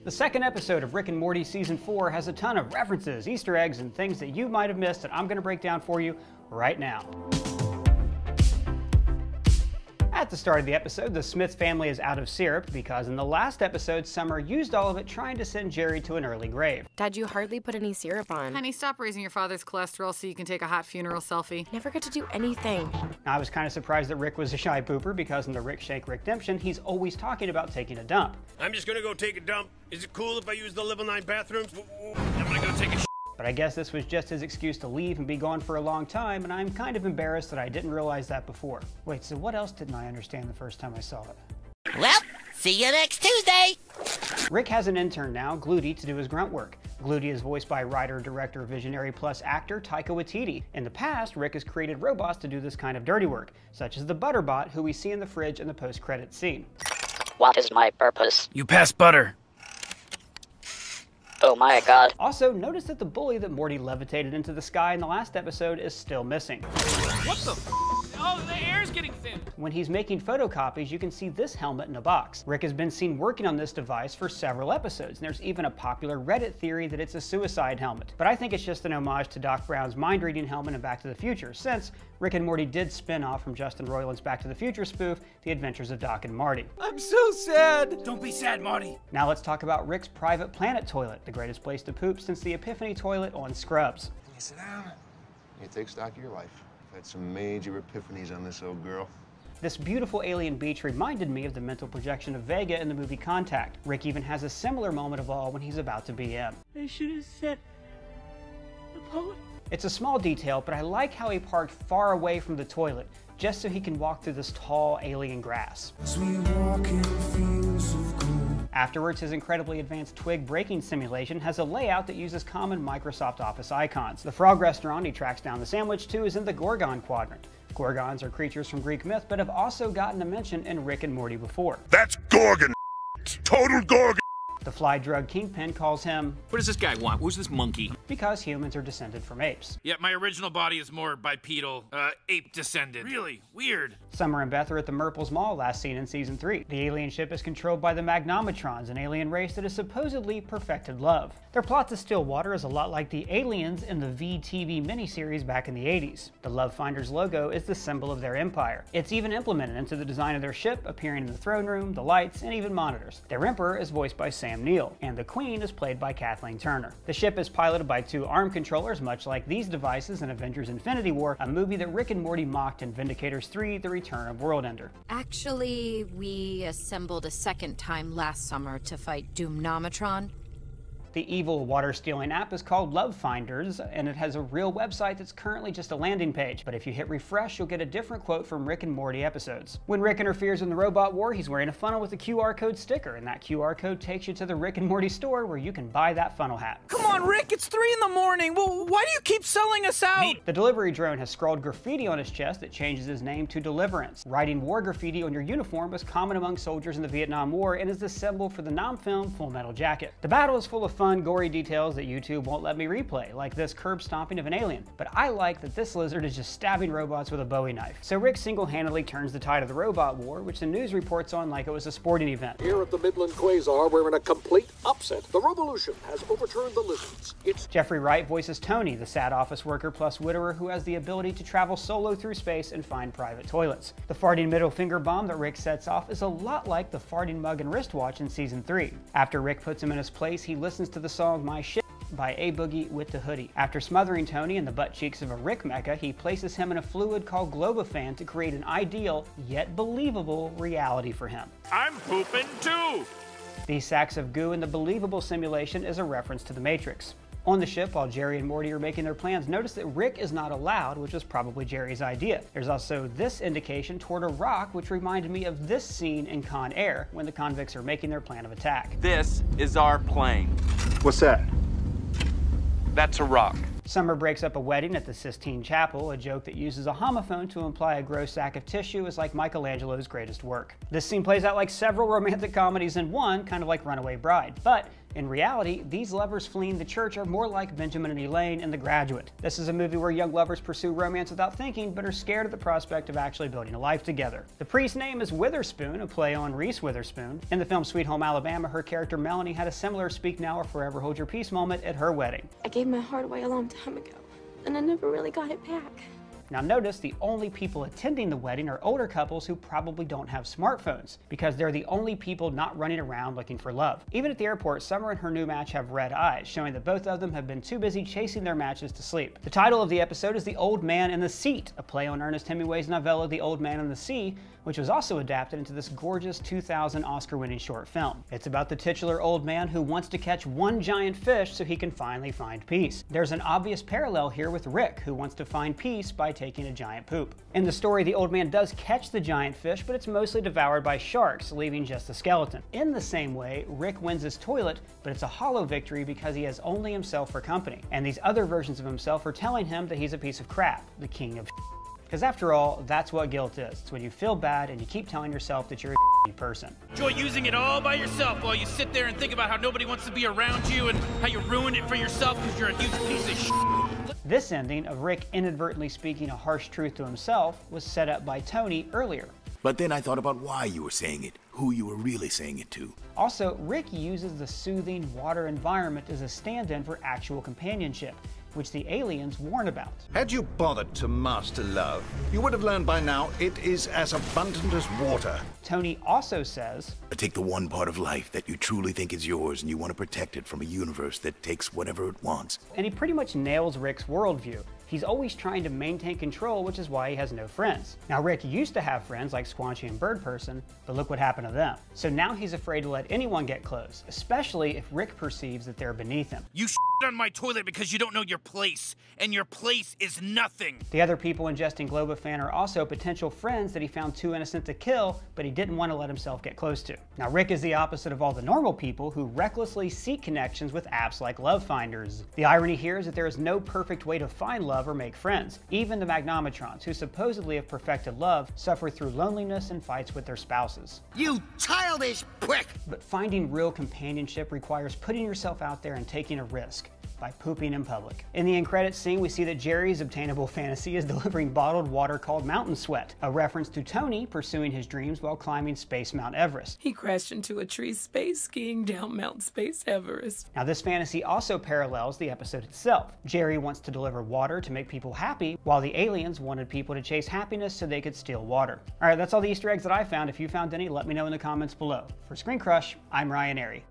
The second episode of Rick and Morty Season 4 has a ton of references, Easter eggs, and things that you might have missed that I'm going to break down for you right now. At the start of the episode, the Smith family is out of syrup because in the last episode, Summer used all of it trying to send Jerry to an early grave. Dad, you hardly put any syrup on. Honey, stop raising your father's cholesterol so you can take a hot funeral selfie. Never get to do anything. Now, I was kind of surprised that Rick was a shy pooper because in the Rick Shake Rickdemption, he's always talking about taking a dump. I'm just gonna go take a dump. Is it cool if I use the level 9 bathrooms? I'm gonna go take a But I guess this was just his excuse to leave and be gone for a long time, and I'm kind of embarrassed that I didn't realize that before. Wait, so what else didn't I understand the first time I saw it? Well, see you next Tuesday! Rick has an intern now, Gluty, to do his grunt work. Gluty is voiced by writer, director, visionary, plus actor Taika Waititi. In the past, Rick has created robots to do this kind of dirty work, such as the Butterbot, who we see in the fridge in the post-credits scene. What is my purpose? You pass butter. Oh my god. Also, notice that the bully that Morty levitated into the sky in the last episode is still missing. What the f? Oh, the air's getting thin. When he's making photocopies, you can see this helmet in a box. Rick has been seen working on this device for several episodes, and there's even a popular Reddit theory that it's a suicide helmet. But I think it's just an homage to Doc Brown's mind-reading helmet in Back to the Future, since Rick and Morty did spin off from Justin Roiland's Back to the Future spoof, The Adventures of Doc and Marty. I'm so sad. Don't be sad, Marty. Now let's talk about Rick's private planet toilet, the greatest place to poop since the Epiphany toilet on Scrubs. Can you sit down? You take stock of your life. I've had some major epiphanies on this old girl. This beautiful alien beach reminded me of the mental projection of Vega in the movie Contact. Rick even has a similar moment of awe when he's about to BM. I should have said the poet. It's a small detail, but I like how he parked far away from the toilet, just so he can walk through this tall alien grass. Afterwards, his incredibly advanced twig breaking simulation has a layout that uses common Microsoft Office icons. The frog restaurant he tracks down the sandwich to is in the Gorgon quadrant. Gorgons are creatures from Greek myth, but have also gotten a mention in Rick and Morty before. That's Gorgon. Total Gorgon. The fly drug kingpin calls him... What does this guy want? Who's this monkey? Because humans are descended from apes. Yeah, my original body is more bipedal, ape descended. Really? Weird. Summer and Beth are at the Murples Mall last seen in Season 3. The alien ship is controlled by the Magnometrons, an alien race that has supposedly perfected love. Their plot to Stillwater is a lot like the aliens in the VTV miniseries back in the 80s. The Love Finders logo is the symbol of their empire. It's even implemented into the design of their ship, appearing in the throne room, the lights, and even monitors. Their emperor is voiced by Sam Neill, and the Queen is played by Kathleen Turner. The ship is piloted by two ARM controllers, much like these devices in Avengers Infinity War, a movie that Rick and Morty mocked in Vindicators 3, The Return of Worldender. Actually, we assembled a second time last summer to fight Doomnometron. The evil water-stealing app is called Love Finderzz, and it has a real website that's currently just a landing page. But if you hit refresh, you'll get a different quote from Rick and Morty episodes. When Rick interferes in the robot war, he's wearing a funnel with a QR code sticker, and that QR code takes you to the Rick and Morty store where you can buy that funnel hat. Come on, Rick, it's 3 in the morning. Well, why do you keep selling us out? The delivery drone has scrawled graffiti on his chest that changes his name to Deliverance. Writing war graffiti on your uniform was common among soldiers in the Vietnam War and is the symbol for the non-film Full Metal Jacket. The battle is full of fun, gory details that YouTube won't let me replay, like this curb stomping of an alien. But I like that this lizard is just stabbing robots with a Bowie knife. So Rick single-handedly turns the tide of the robot war, which the news reports on like it was a sporting event. Here at the Midland Quasar, we're in a complete upset. The revolution has overturned the lizards. Jeffrey Wright voices Tony, the sad office worker plus widower who has the ability to travel solo through space and find private toilets. The farting middle finger bomb that Rick sets off is a lot like the farting mug and wristwatch in Season 3. After Rick puts him in his place, he listens to the song My Shit by A Boogie with the Hoodie. After smothering Tony in the butt cheeks of a Rick mecha, he places him in a fluid called Globofan to create an ideal, yet believable, reality for him. I'm pooping too. These sacks of goo in the believable simulation is a reference to the Matrix. On the ship, while Jerry and Morty are making their plans, notice that Rick is not allowed, which was probably Jerry's idea. There's also this indication toward a rock, which reminded me of this scene in Con Air, when the convicts are making their plan of attack. This is our plane. What's that? That's a rock. Summer breaks up a wedding at the Sistine Chapel, a joke that uses a homophone to imply a gross sack of tissue is like Michelangelo's greatest work. This scene plays out like several romantic comedies in one, kind of like Runaway Bride, but In reality, these lovers fleeing the church are more like Benjamin and Elaine in The Graduate. This is a movie where young lovers pursue romance without thinking, but are scared of the prospect of actually building a life together. The priest's name is Witherspoon, a play on Reese Witherspoon. In the film Sweet Home Alabama, her character Melanie had a similar speak now or forever hold your peace moment at her wedding. I gave my heart away a long time ago, and I never really got it back. Now notice the only people attending the wedding are older couples who probably don't have smartphones, because they're the only people not running around looking for love. Even at the airport, Summer and her new match have red eyes, showing that both of them have been too busy chasing their matches to sleep. The title of the episode is The Old Man in the Seat, a play on Ernest Hemingway's novella The Old Man and the Sea, which was also adapted into this gorgeous 2000 Oscar-winning short film. It's about the titular old man who wants to catch one giant fish so he can finally find peace. There's an obvious parallel here with Rick, who wants to find peace by taking a giant poop. In the story, the old man does catch the giant fish, but it's mostly devoured by sharks, leaving just the skeleton. In the same way, Rick wins his toilet, but it's a hollow victory because he has only himself for company. And these other versions of himself are telling him that he's a piece of crap, the king of Because after all, that's what guilt is. It's when you feel bad and you keep telling yourself that you're a person. Enjoy using it all by yourself while you sit there and think about how nobody wants to be around you and how you ruined it for yourself because you're a huge piece of shit. This ending of Rick inadvertently speaking a harsh truth to himself was set up by Tony earlier. But then I thought about why you were saying it, who you were really saying it to. Also, Rick uses the soothing water environment as a stand-in for actual companionship, which the aliens warn about. Had you bothered to master love, you would have learned by now it is as abundant as water. Tony also says, Take the one part of life that you truly think is yours and you want to protect it from a universe that takes whatever it wants. And he pretty much nails Rick's worldview. He's always trying to maintain control, which is why he has no friends. Now, Rick used to have friends like Squanchy and Bird Person, but look what happened to them. So now he's afraid to let anyone get close, especially if Rick perceives that they're beneath him. You shit on my toilet because you don't know your place, and your place is nothing. The other people ingesting Globofan are also potential friends that he found too innocent to kill, but he didn't want to let himself get close to. Now, Rick is the opposite of all the normal people who recklessly seek connections with apps like Love Finders. The irony here is that there is no perfect way to find love or make friends. Even the Magnometrons, who supposedly have perfected love, suffer through loneliness and fights with their spouses. You childish prick! But finding real companionship requires putting yourself out there and taking a risk by pooping in public. In the end credits scene, we see that Jerry's obtainable fantasy is delivering bottled water called Mountain Sweat, a reference to Tony pursuing his dreams while climbing Space Mount Everest. He crashed into a tree space skiing down Mount Space Everest. Now, this fantasy also parallels the episode itself. Jerry wants to deliver water to make people happy, while the aliens wanted people to chase happiness so they could steal water. All right, that's all the Easter eggs that I found. If you found any, let me know in the comments below. For ScreenCrush, I'm Ryan Airy.